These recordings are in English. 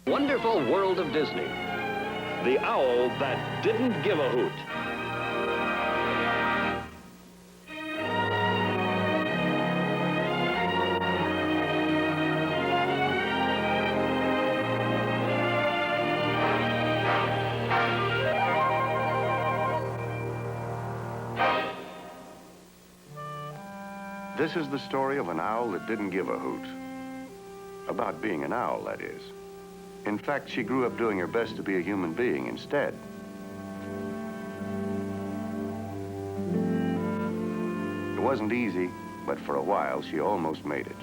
Wonderful world of Disney. The owl that didn't give a hoot. This is the story of an owl that didn't give a hoot. About being an owl, that is. In fact, she grew up doing her best to be a human being instead. It wasn't easy, but for a while, she almost made it.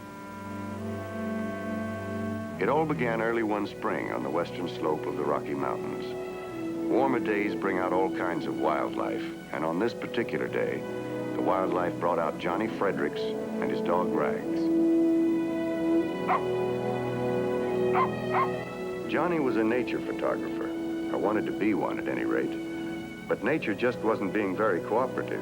It all began early one spring on the western slope of the Rocky Mountains. Warmer days bring out all kinds of wildlife, and on this particular day, the wildlife brought out Johnny Fredericks and his dog Rags. Johnny was a nature photographer, or wanted to be one at any rate, but nature just wasn't being very cooperative.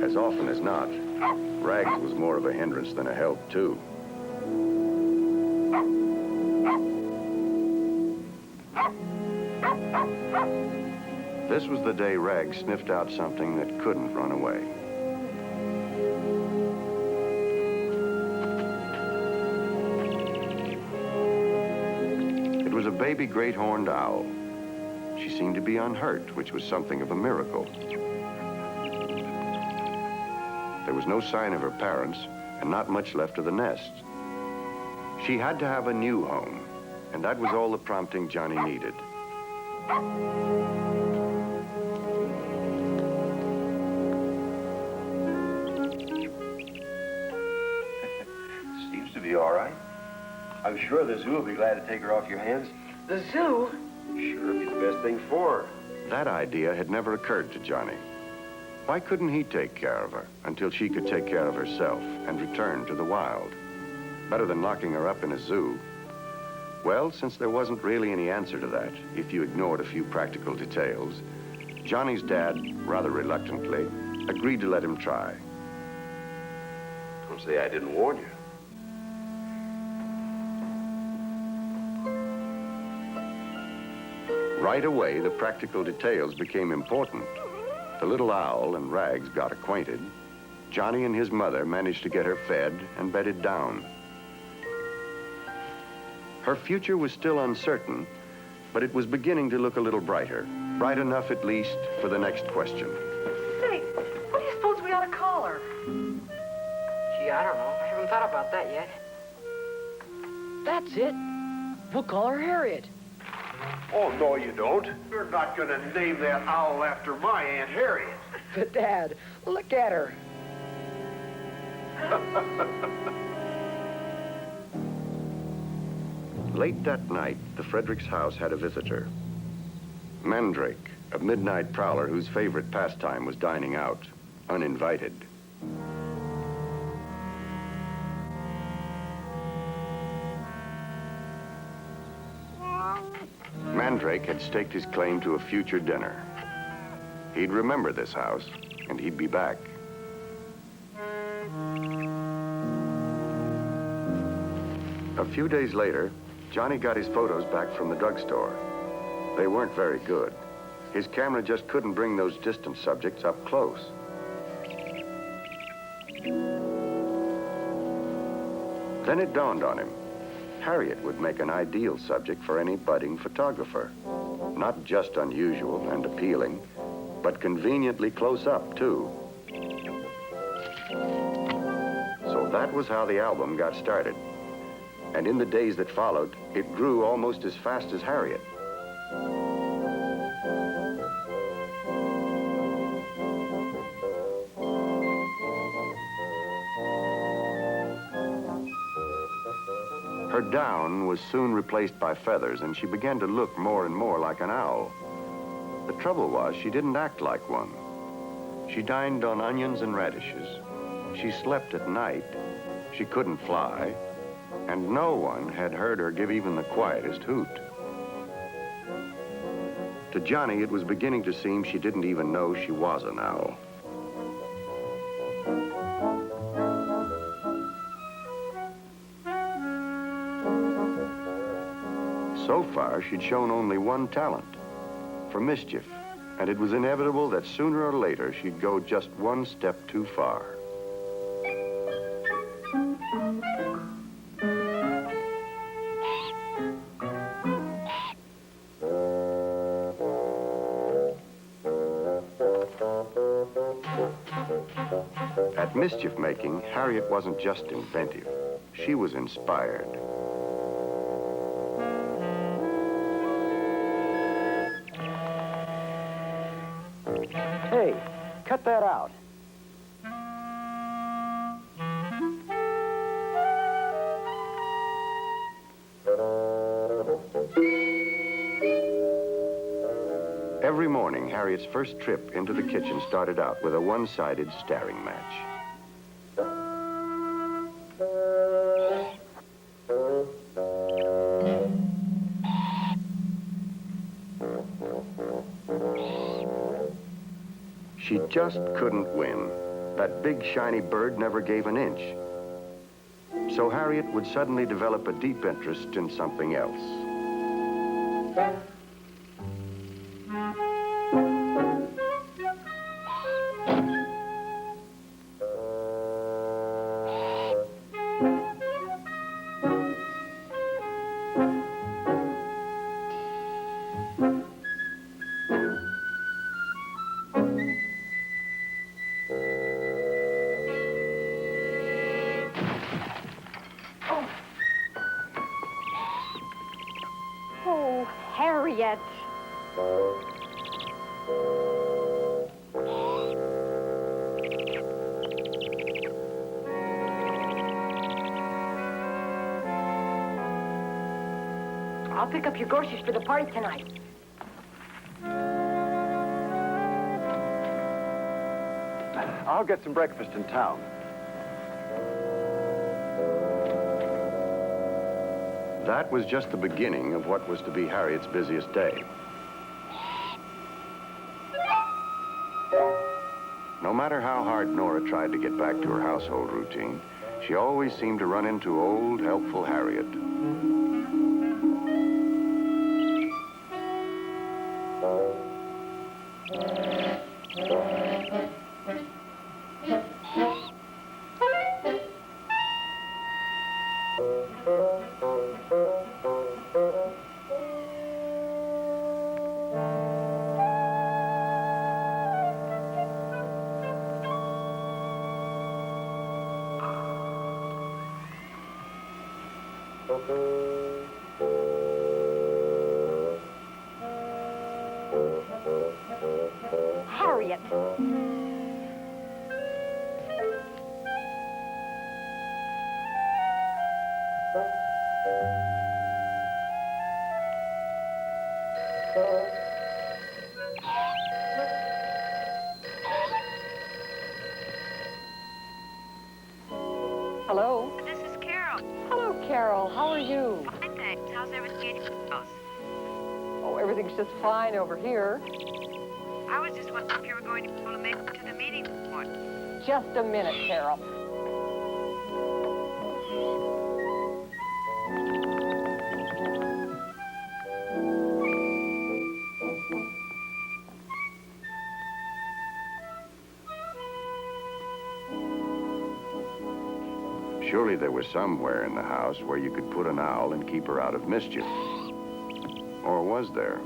As often as not, Rags was more of a hindrance than a help, too. This was the day Rags sniffed out something that couldn't run away. It was a baby great horned owl. She seemed to be unhurt, which was something of a miracle. There was no sign of her parents, and not much left of the nest. She had to have a new home, and that was all the prompting Johnny needed. Seems to be all right. I'm sure the zoo will be glad to take her off your hands. The zoo? Sure, it'd be the best thing for her. That idea had never occurred to Johnny. Why couldn't he take care of her until she could take care of herself and return to the wild? Better than locking her up in a zoo. Well, since there wasn't really any answer to that, if you ignored a few practical details, Johnny's dad, rather reluctantly, agreed to let him try. Don't say I didn't warn you. Right away, the practical details became important. The little owl and Rags got acquainted. Johnny and his mother managed to get her fed and bedded down. Her future was still uncertain, but it was beginning to look a little brighter. Bright enough, at least, for the next question. Say, what do you suppose we ought to call her? Gee, I don't know. I haven't thought about that yet. That's it. We'll call her Harriet. Oh, no, you don't. You're not going to name that owl after my Aunt Harriet. But, Dad, look at her. Late that night, the Fredericks house had a visitor. Mandrake, a midnight prowler whose favorite pastime was dining out, uninvited. Mandrake had staked his claim to a future dinner. He'd remember this house, and he'd be back. A few days later, Johnny got his photos back from the drugstore. They weren't very good. His camera just couldn't bring those distant subjects up close. Then it dawned on him. Harriet would make an ideal subject for any budding photographer. Not just unusual and appealing, but conveniently close up, too. So that was how the album got started. And in the days that followed, it grew almost as fast as Harriet. Her down was soon replaced by feathers, and she began to look more and more like an owl. The trouble was, she didn't act like one. She dined on onions and radishes. She slept at night. She couldn't fly. and no one had heard her give even the quietest hoot. To Johnny, it was beginning to seem she didn't even know she was an owl. So far, she'd shown only one talent, for mischief, and it was inevitable that sooner or later she'd go just one step too far. At mischief-making, Harriet wasn't just inventive. She was inspired. Hey, cut that out. Every morning, Harriet's first trip into the kitchen started out with a one-sided staring match. She just couldn't win. That big, shiny bird never gave an inch. So Harriet would suddenly develop a deep interest in something else. Oh, Harriet. I'll pick up your groceries for the party tonight. I'll get some breakfast in town. That was just the beginning of what was to be Harriet's busiest day. No matter how hard Nora tried to get back to her household routine, she always seemed to run into old, helpful Harriet. Harriet. Hello? This is Carol. Hello, Carol. How are you? Fine, thanks. How's everything at your house? Oh, everything's just fine over here. I was just wondering if you were going to be able to make it to the meeting this morning. Just a minute, Carol. Surely there was somewhere in the house where you could put an owl and keep her out of mischief. Or was there?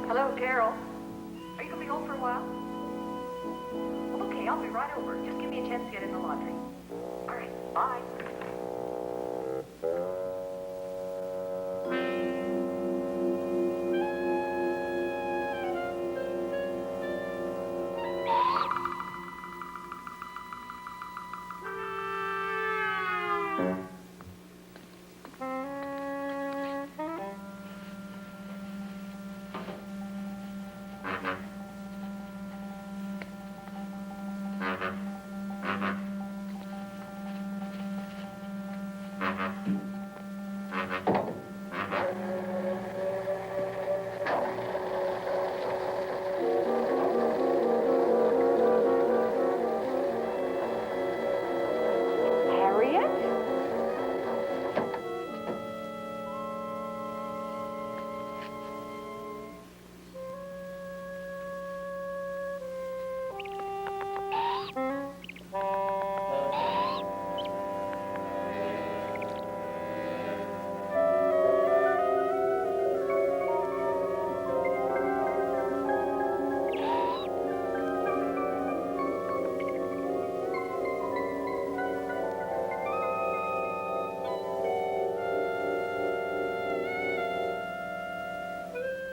Hello, Carol. Are you going to be home for a while? Okay, I'll be right over. Just give me a chance to get in the laundry. All right, bye.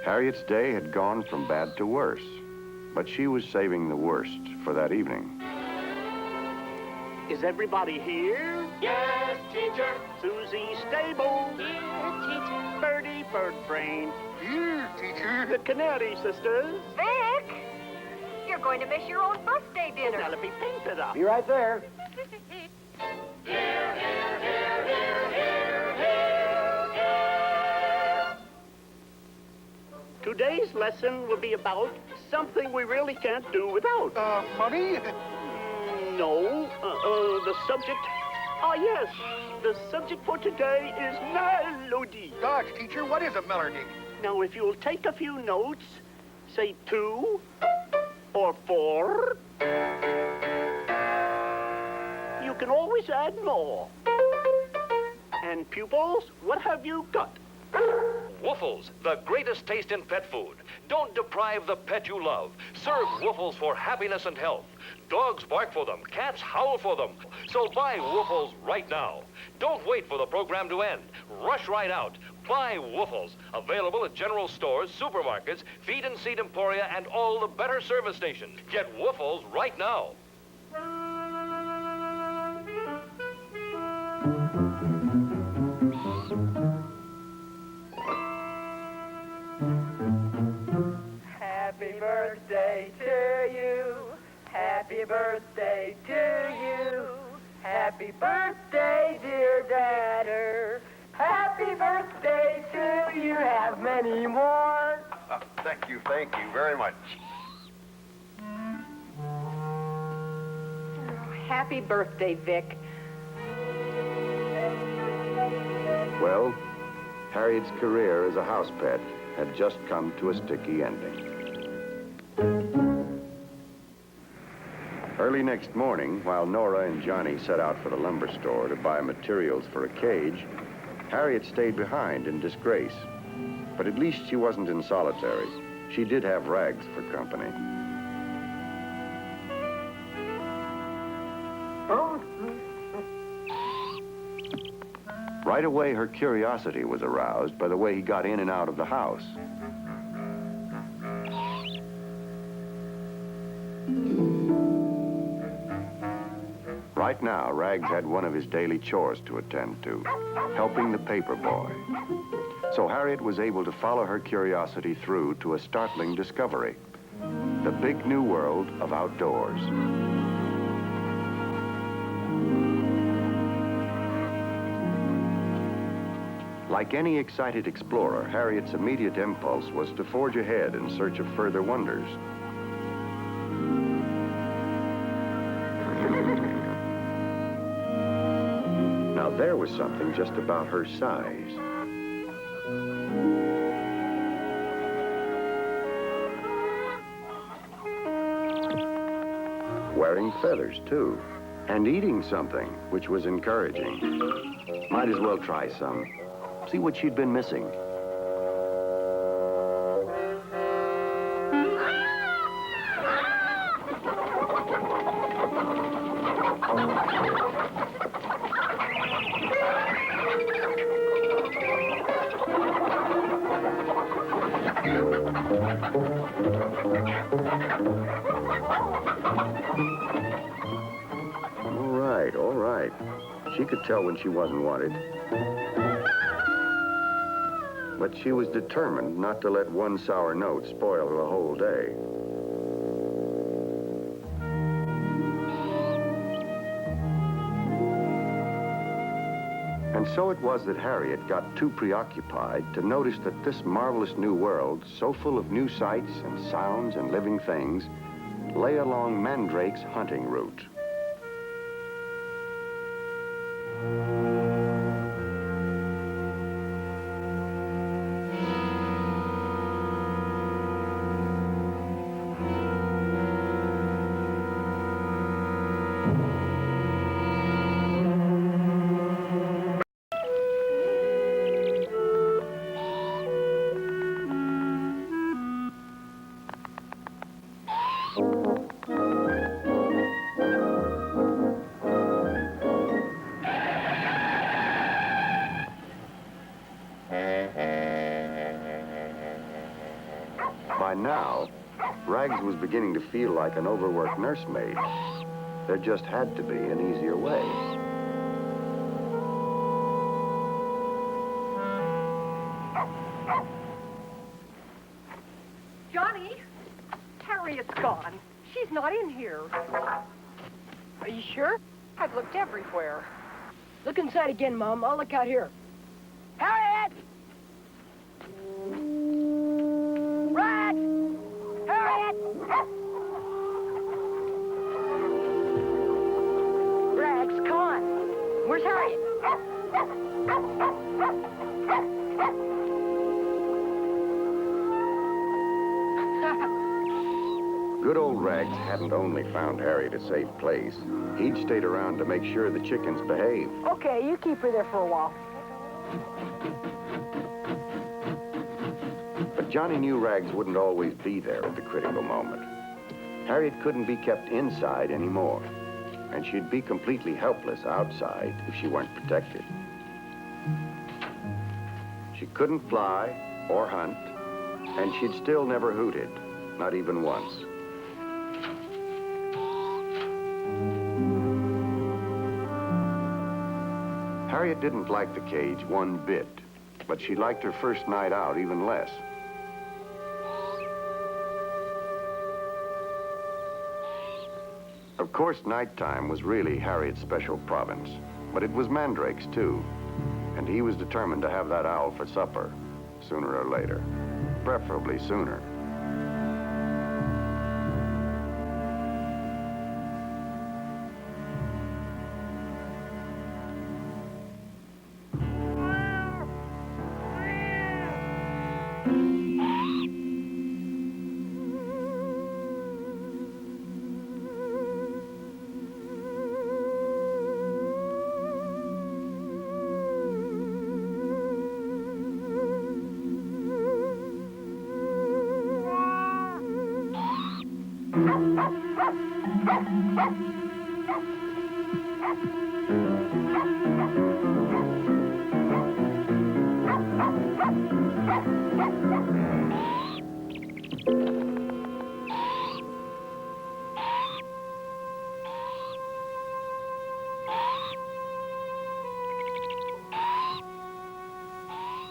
Harriet's day had gone from bad to worse, but she was saving the worst for that evening. Is everybody here? Yes, teacher. Susie Stable. Here, teacher. Birdie Birdbrain. Here, teacher. The Canary Sisters. Vic! You're going to miss your own birthday dinner. Now let me paint it up. Be right there. Today's lesson will be about something we really can't do without. Money? No, the subject... Ah, yes. The subject for today is melody. Gosh, teacher, what is a melody? Now, if you'll take a few notes, say 2 or 4, you can always add more. And pupils, what have you got? Woofles, the greatest taste in pet food. Don't deprive the pet you love. Serve Woofles for happiness and health. Dogs bark for them, cats howl for them. So buy Woofles right now. Don't wait for the program to end. Rush right out. Buy Woofles. Available at general stores, supermarkets, feed and seed emporia, and all the better service stations. Get Woofles right now. Happy birthday to you. Happy birthday to you. Happy birthday, dear Dadder. Happy birthday to you. Have many more. Thank you very much. Happy birthday, Vic. Well, Harriet's career as a house pet had just come to a sticky ending. Early next morning, while Nora and Johnny set out for the lumber store to buy materials for a cage, Harriet stayed behind in disgrace. But at least she wasn't in solitary. She did have Rags for company. Right away, her curiosity was aroused by the way he got in and out of the house. Right now, Rags had one of his daily chores to attend to, helping the paper boy. So Harriet was able to follow her curiosity through to a startling discovery: the big new world of outdoors. Like any excited explorer, Harriet's immediate impulse was to forge ahead in search of further wonders. Now there was something just about her size. Wearing feathers, too. And eating something, which was encouraging. Might as well try some. See what she'd been missing. All right. She could tell when she wasn't wanted. But she was determined not to let one sour note spoil the whole day. And so it was that Harriet got too preoccupied to notice that this marvelous new world, so full of new sights and sounds and living things, lay along Mandrake's hunting route. Now, Rags was beginning to feel like an overworked nursemaid. There just had to be an easier way. Johnny, Harriet's gone. She's not in here. Are you sure? I've looked everywhere. Look inside again, Mom. I'll look out here. Harriet! Rat! Harriet! Rags, come on. Where's Harriet? Good old Rags hadn't only found Harriet a safe place. He'd stayed around to make sure the chickens behaved. Okay, you keep her there for a while. But Johnny knew Rags wouldn't always be there at the critical moment. Harriet couldn't be kept inside anymore, and she'd be completely helpless outside if she weren't protected. She couldn't fly or hunt, and she'd still never hooted, not even once. Harriet didn't like the cage one bit, but she liked her first night out even less. Of course, nighttime was really Harriet's special province, but it was Mandrake's too, and he was determined to have that owl for supper, sooner or later, preferably sooner.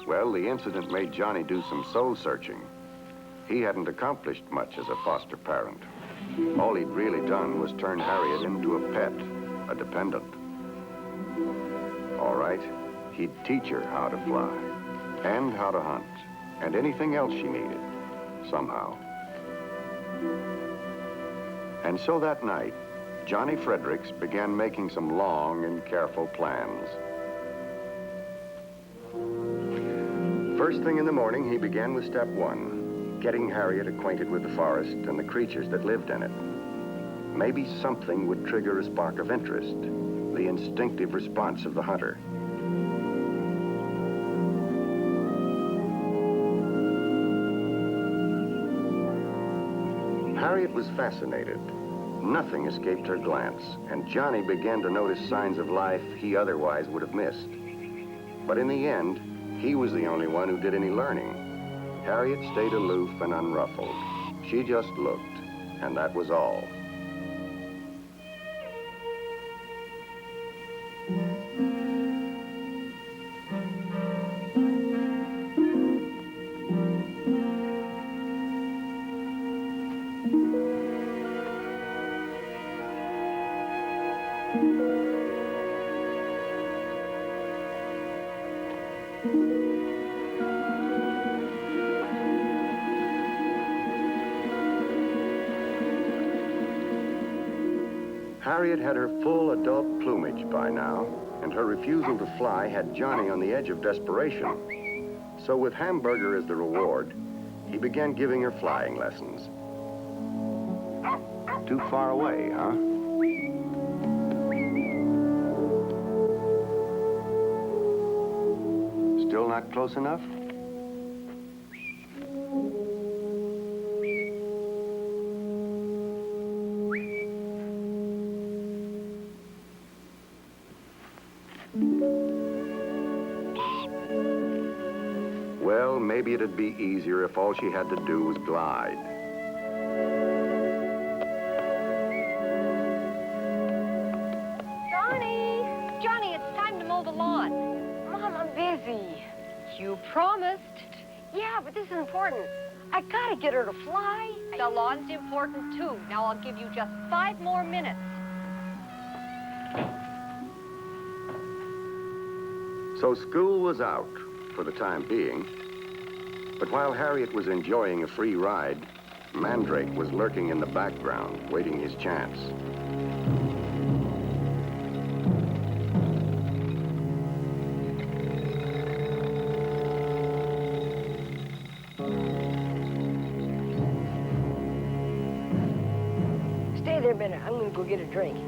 Well, the incident made Johnny do some soul searching. He hadn't accomplished much as a foster parent. All he'd really done was turn Harriet into a pet, a dependent. All right, he'd teach her how to fly, and how to hunt, and anything else she needed, somehow. And so that night, Johnny Fredericks began making some long and careful plans. First thing in the morning, he began with step one, getting Harriet acquainted with the forest and the creatures that lived in it. Maybe something would trigger a spark of interest, the instinctive response of the hunter. Harriet was fascinated. Nothing escaped her glance, and Johnny began to notice signs of life he otherwise would have missed. But in the end, he was the only one who did any learning. Harriet stayed aloof and unruffled. She just looked, and that was all. Harriet had her full adult plumage by now, and her refusal to fly had Johnny on the edge of desperation. So with Hamburger as the reward, he began giving her flying lessons. Too far away, huh? Still not close enough? Well, Well, maybe it'd be easier if all she had to do was glide. Johnny! Johnny, it's time to mow the lawn. Mom, I'm busy. You promised. Yeah, but this is important. I gotta get her to fly. The lawn's important, too. Now I'll give you just 5 more minutes. So school was out, for the time being. But while Harriet was enjoying a free ride, Mandrake was lurking in the background, waiting his chance. Stay there a minute. I'm gonna go get a drink.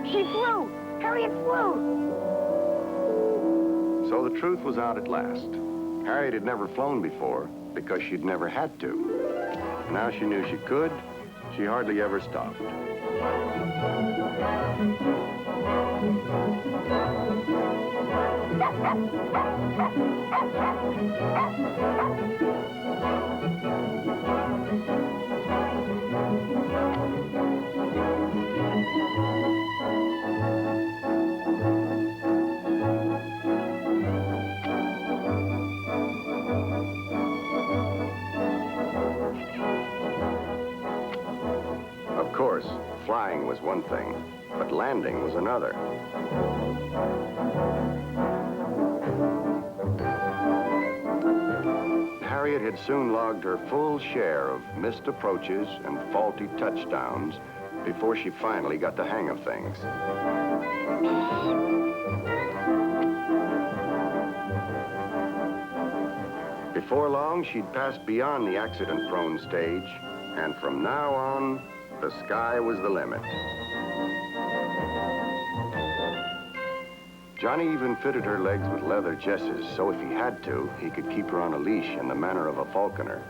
She flew! Harriet flew! So the truth was out at last. Harriet had never flown before because she'd never had to. Now she knew she could. She hardly ever stopped. Of course, flying was one thing, but landing was another. Harriet had soon logged her full share of missed approaches and faulty touchdowns before she finally got the hang of things. Before long, she'd passed beyond the accident-prone stage, and from now on, the sky was the limit. Johnny even fitted her legs with leather jesses, so if he had to, he could keep her on a leash in the manner of a falconer.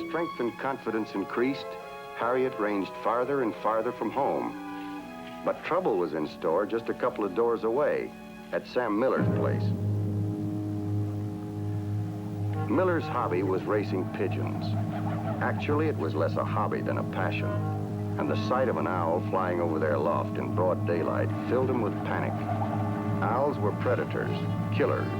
Strength and confidence increased, Harriet ranged farther and farther from home. But trouble was in store just a couple of doors away, at Sam Miller's place. Miller's hobby was racing pigeons. Actually, it was less a hobby than a passion. And the sight of an owl flying over their loft in broad daylight filled him with panic. Owls were predators, killers.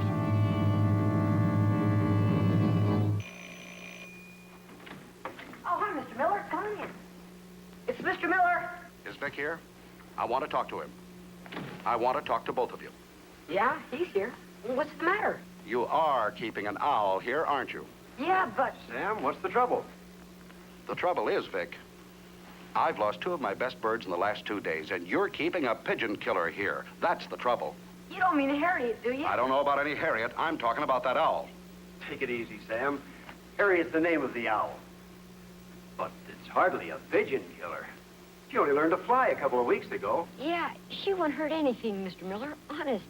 It's Mr. Miller. Is Vic here? I want to talk to him. I want to talk to both of you. Yeah, he's here. What's the matter? You are keeping an owl here, aren't you? Yeah, but... Sam, what's the trouble? The trouble is, Vic, I've lost 2 of my best birds in the last 2 days, and you're keeping a pigeon killer here. That's the trouble. You don't mean Harriet, do you? I don't know about any Harriet. I'm talking about that owl. Take it easy, Sam. Harriet's the name of the owl. But it's hardly a pigeon killer. She only learned to fly a couple of weeks ago. Yeah, she wouldn't hurt anything, Mr. Miller. Honest.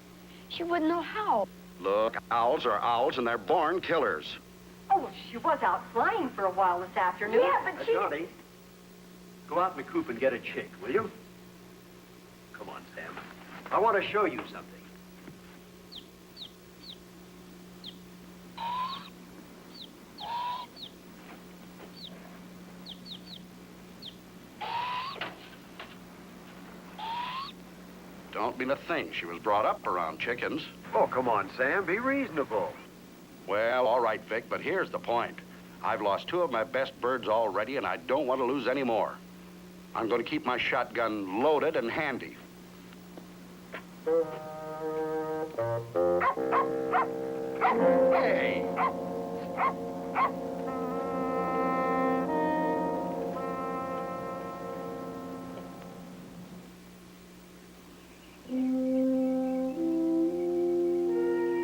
She wouldn't know how. Look, owls are owls, and they're born killers. Oh, she was out flying for a while this afternoon. Yeah, but she... Johnny, go out in the coop and get a chick, will you? Come on, Sam. I want to show you something. don't mean a thing. She was brought up around chickens. Oh, come on, Sam. Be reasonable. Well, all right, Vic, but here's the point. I've lost 2 of my best birds already, and I don't want to lose any more. I'm going to keep my shotgun loaded and handy. Hey!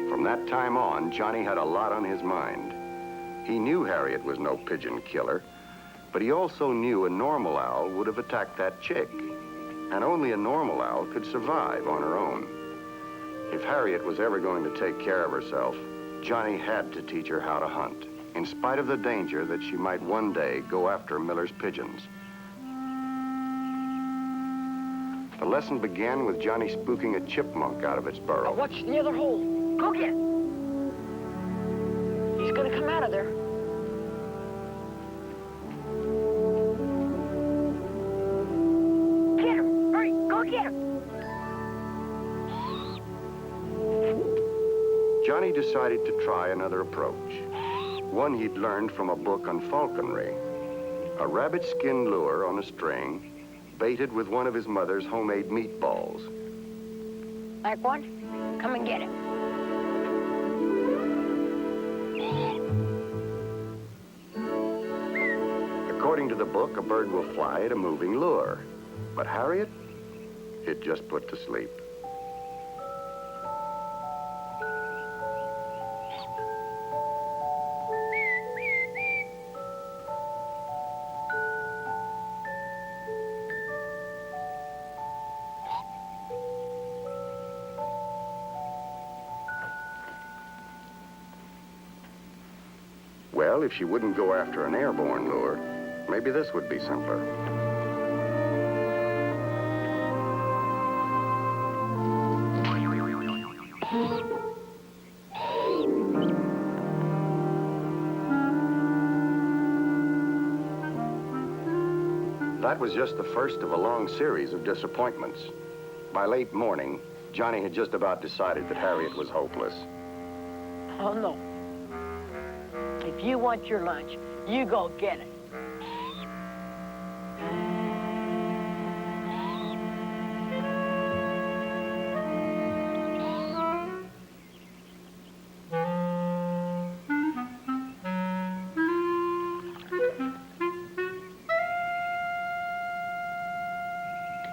From that time on, Johnny had a lot on his mind. He knew Harriet was no pigeon killer, but he also knew a normal owl would have attacked that chick. And only a normal owl could survive on her own. If Harriet was ever going to take care of herself, Johnny had to teach her how to hunt, in spite of the danger that she might one day go after Miller's pigeons. The lesson began with Johnny spooking a chipmunk out of its burrow. Now watch the other hole. Go get it. He's gonna come out of there. Get him! Hurry, go get him! Johnny decided to try another approach, one he'd learned from a book on falconry. A rabbit skin lure on a string, baited with one of his mother's homemade meatballs. Like one? Come and get it. According to the book, a bird will fly at a moving lure. But Harriet, it just put to sleep. Well, if she wouldn't go after an airborne lure, maybe this would be simpler. That was just the first of a long series of disappointments. By late morning, Johnny had just about decided that Harriet was hopeless. Oh, no. If you want your lunch, you go get it.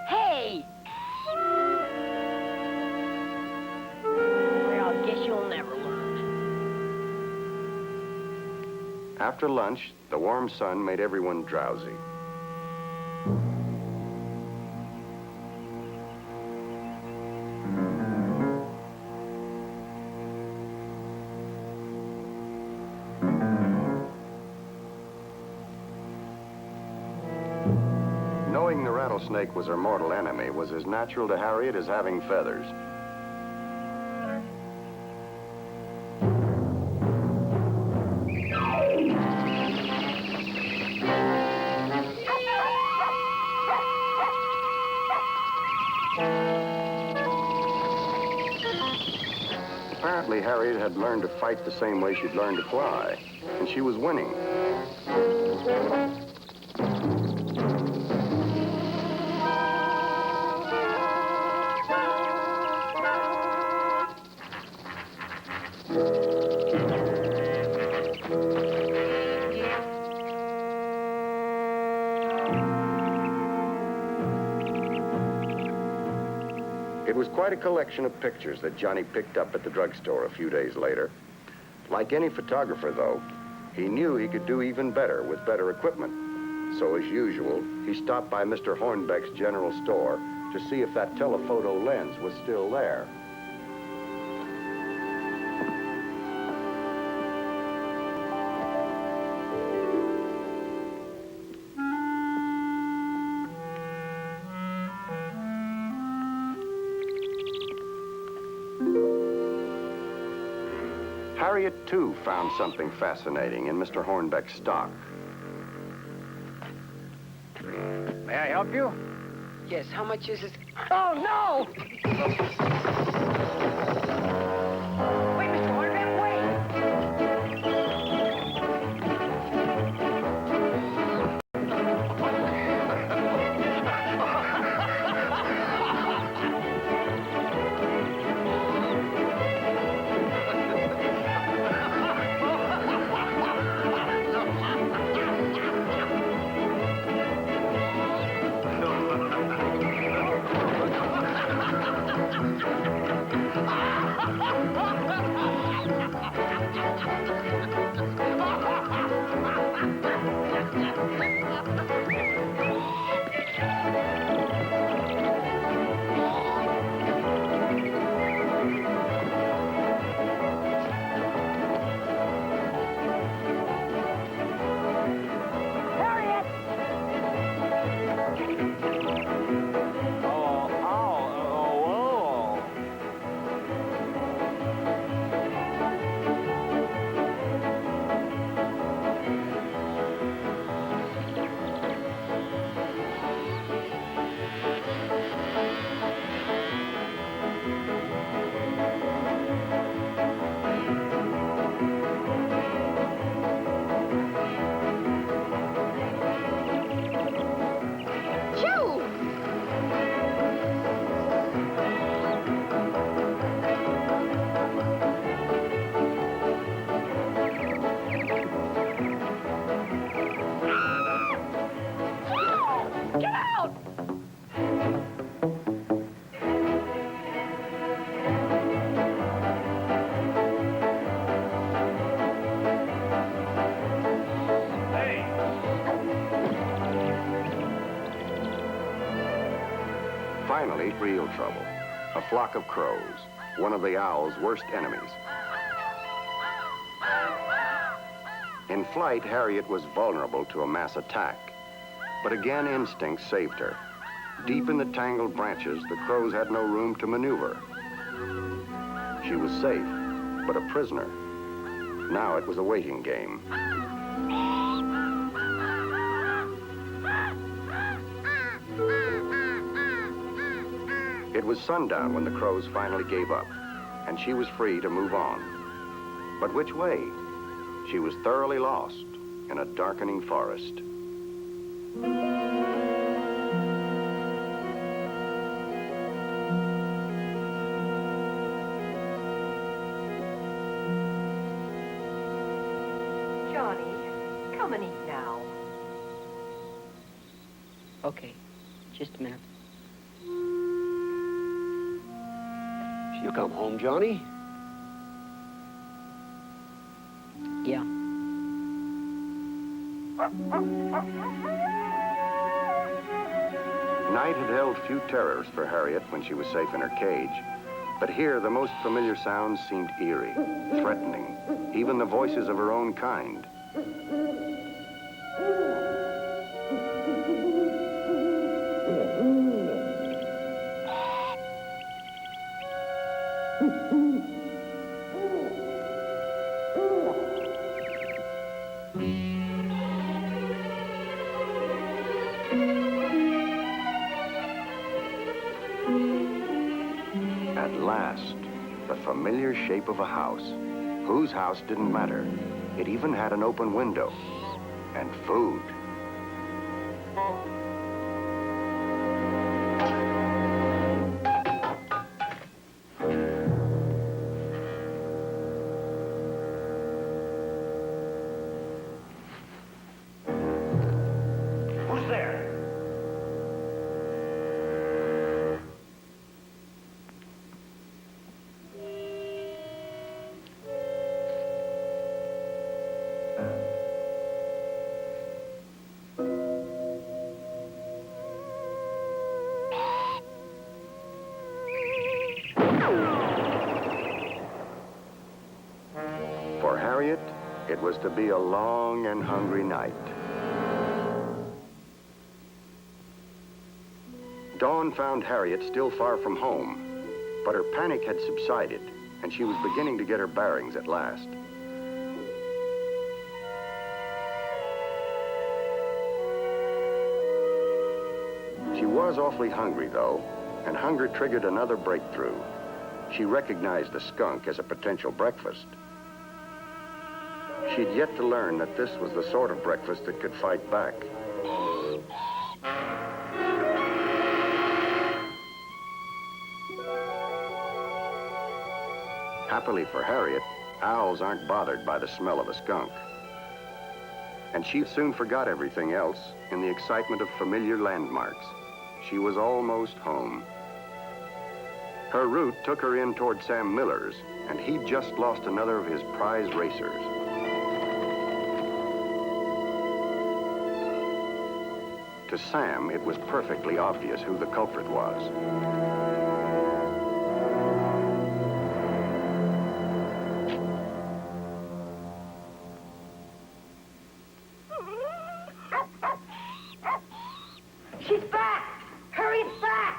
Hey! Well, I guess you'll never learn. After lunch, the warm sun made everyone drowsy. Knowing the rattlesnake was her mortal enemy was as natural to Harriet as having feathers. Apparently, Harriet had learned to fight the same way she'd learned to fly, and she was winning. It was quite a collection of pictures that Johnny picked up at the drugstore a few days later. Like any photographer, though, he knew he could do even better with better equipment. So, as usual, he stopped by Mr. Hornbeck's general store to see if that telephoto lens was still there. Harriet, too, found something fascinating in Mr. Hornbeck's stock. May I help you? Yes, how much is it? Oh, no! Wait, Mr. Wonderman, wait! Get out! Finally, real trouble. A flock of crows, one of the owl's worst enemies. In flight, Harriet was vulnerable to a mass attack. But again, instinct saved her. Deep in the tangled branches, the crows had no room to maneuver. She was safe, but a prisoner. Now it was a waiting game. It was sundown when the crows finally gave up, and she was free to move on. But which way? She was thoroughly lost in a darkening forest. Johnny, come and eat now. Okay, just a minute. You come home, Johnny. Yeah. Night had held few terrors for Harriet when she was safe in her cage. But here, the most familiar sounds seemed eerie, threatening, even the voices of her own kind. At last, the familiar shape of a house. Whose house didn't matter. It even had an open window. And food. Who's there? For Harriet, it was to be a long and hungry night. Dawn found Harriet still far from home, but her panic had subsided, and she was beginning to get her bearings at last. She was awfully hungry, though, and hunger triggered another breakthrough. She recognized the skunk as a potential breakfast. She'd yet to learn that this was the sort of breakfast that could fight back. Happily for Harriet, owls aren't bothered by the smell of a skunk. And she soon forgot everything else in the excitement of familiar landmarks. She was almost home. Her route took her in toward Sam Miller's, and he'd just lost another of his prize racers. To Sam, it was perfectly obvious who the culprit was. She's back! Harriet's back!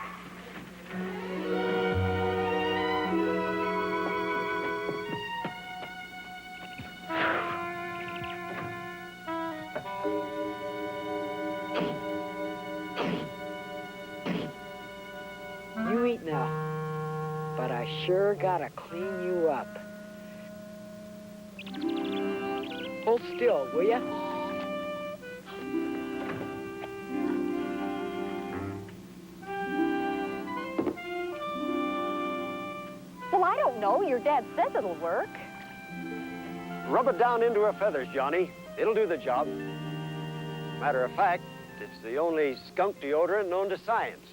You eat now, but I sure gotta clean you up. Hold still, will ya? Well, I don't know. Your dad says it'll work. Rub it down into her feathers, Johnny. It'll do the job. Matter of fact, it's the only skunk deodorant known to science.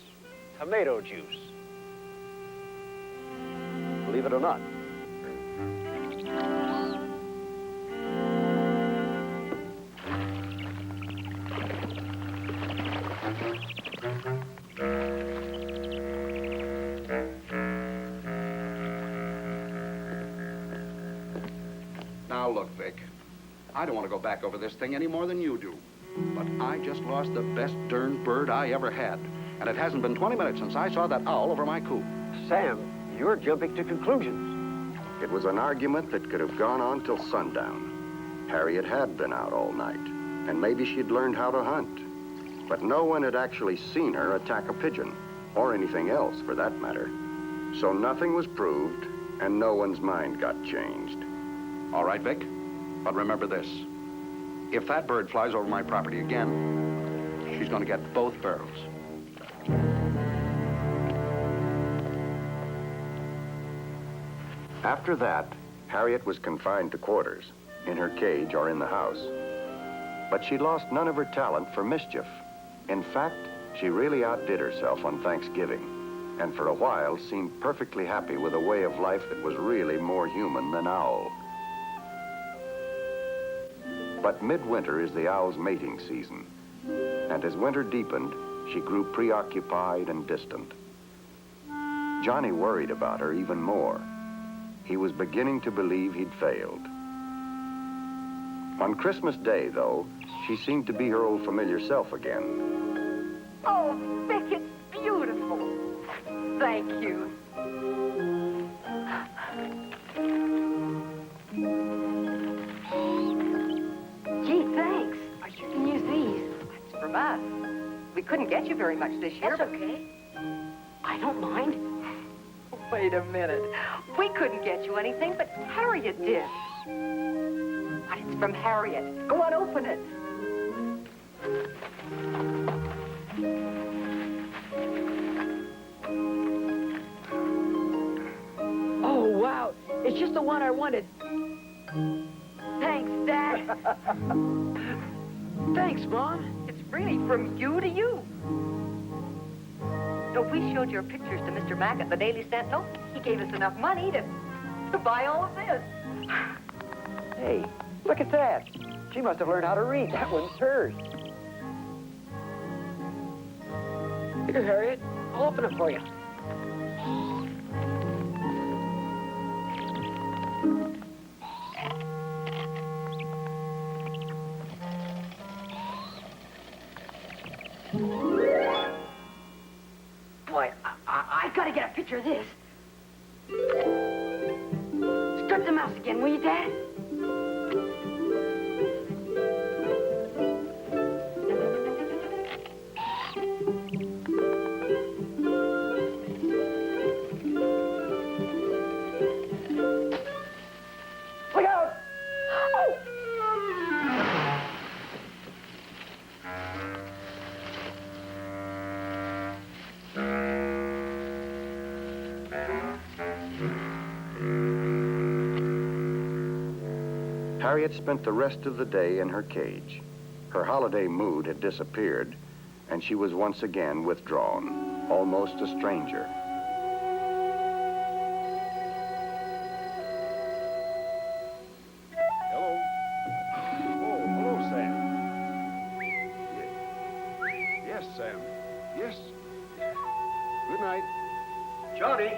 Tomato juice. Believe it or not. Now look, Vic, I don't want to go back over this thing any more than you do. But I just lost the best darn bird I ever had. And it hasn't been 20 minutes since I saw that owl over my coop. Sam, you're jumping to conclusions. It was an argument that could have gone on till sundown. Harriet had been out all night, and maybe she'd learned how to hunt. But no one had actually seen her attack a pigeon, or anything else for that matter. So nothing was proved, and no one's mind got changed. All right, Vic, but remember this. If that bird flies over my property again, she's going to get both barrels. After that, Harriet was confined to quarters, in her cage or in the house. But she lost none of her talent for mischief. In fact, she really outdid herself on Thanksgiving, and for a while seemed perfectly happy with a way of life that was really more human than owl. But midwinter is the owl's mating season, and as winter deepened, she grew preoccupied and distant. Johnny worried about her even more. He was beginning to believe he'd failed. On Christmas Day, though, she seemed to be her old familiar self again. Oh, Vic, it's beautiful. Thank you. Gee, thanks. You can use these. That's from us. We couldn't get you very much this year. That's okay. I don't mind. Wait a minute. We couldn't get you anything, but Harriet did. But it's from Harriet. Go on, open it. Oh, wow. It's just the one I wanted. Thanks, Dad. Thanks, Mom. It's really from you to you. No, we showed your pictures to Mr. Mack at the Daily Sentinel. He gave us enough money to buy all of this. Hey, look at that. She must have learned how to read. That one's hers. Here, Harriet. I'll open it for you. Boy, I gotta get a picture of this. Strut the mouse again, will you, Dad? Harriet spent the rest of the day in her cage. Her holiday mood had disappeared, and she was once again withdrawn, almost a stranger. Hello. Oh, hello, Sam. Yes, Sam. Yes. Good night. Johnny!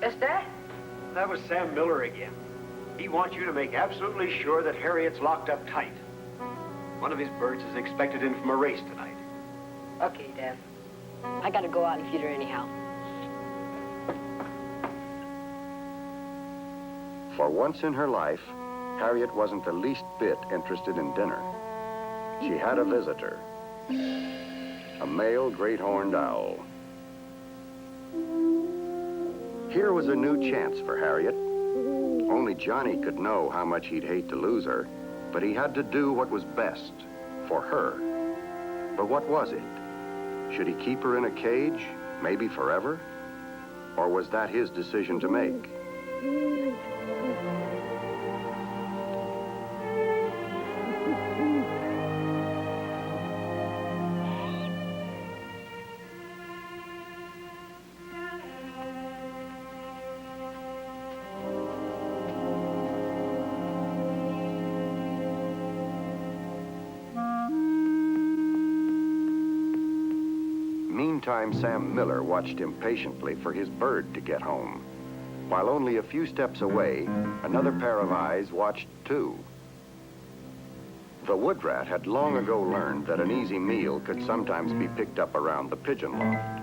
Yes, Dad? That was Sam Miller again. He wants you to make absolutely sure that Harriet's locked up tight. One of his birds is expected in from a race tonight. Okay, Dad. I gotta go out and feed her anyhow. For once in her life, Harriet wasn't the least bit interested in dinner. She had a visitor, a male great horned owl. Here was a new chance for Harriet. Only Johnny could know how much he'd hate to lose her, but he had to do what was best for her. But what was it? Should he keep her in a cage, maybe forever? Or was that his decision to make? Meantime, Sam Miller watched impatiently for his bird to get home. While only a few steps away, another pair of eyes watched too. The wood rat had long ago learned that an easy meal could sometimes be picked up around the pigeon loft.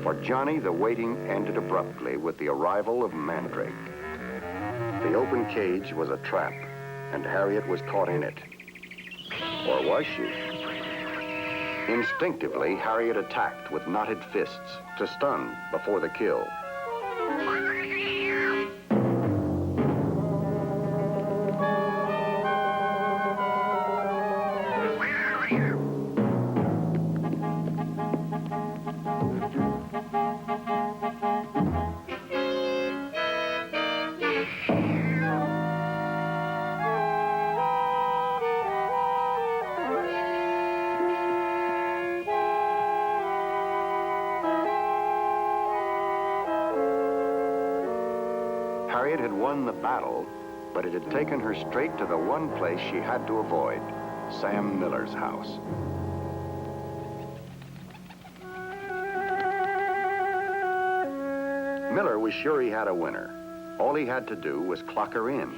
For Johnny, the waiting ended abruptly with the arrival of Mandrake. The open cage was a trap, and Harriet was caught in it. Or was she? Instinctively, Harriet attacked with knotted fists to stun before the kill. Harriet had won the battle, but it had taken her straight to the one place she had to avoid, Sam Miller's house. Miller was sure he had a winner. All he had to do was clock her in.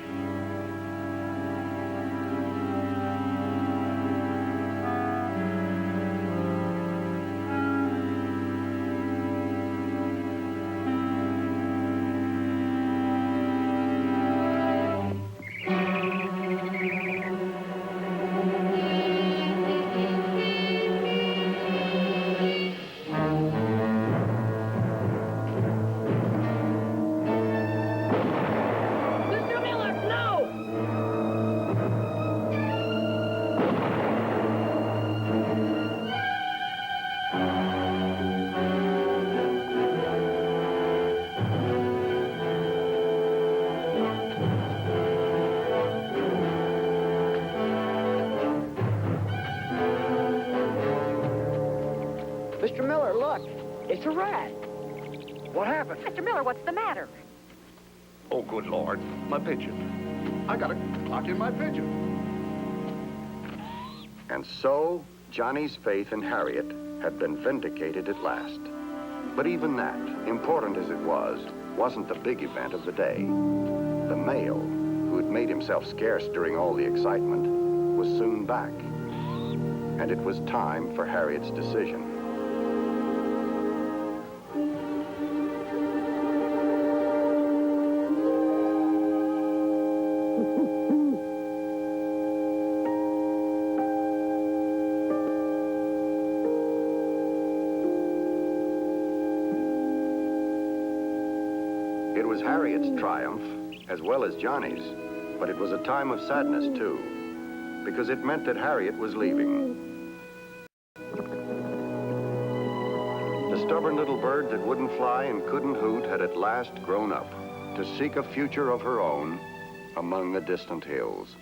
Mr. Miller, look. It's a rat. What happened? Mr. Miller, what's the matter? Oh, good Lord. My pigeon. I gotta clock in my pigeon. And so, Johnny's faith in Harriet had been vindicated at last. But even that, important as it was, wasn't the big event of the day. The male, who had made himself scarce during all the excitement, was soon back. And it was time for Harriet's decision. It it was Harriet's triumph, as well as Johnny's, but it was a time of sadness, too, because it meant that Harriet was leaving. The stubborn little bird that wouldn't fly and couldn't hoot had at last grown up to seek a future of her own among the distant hills.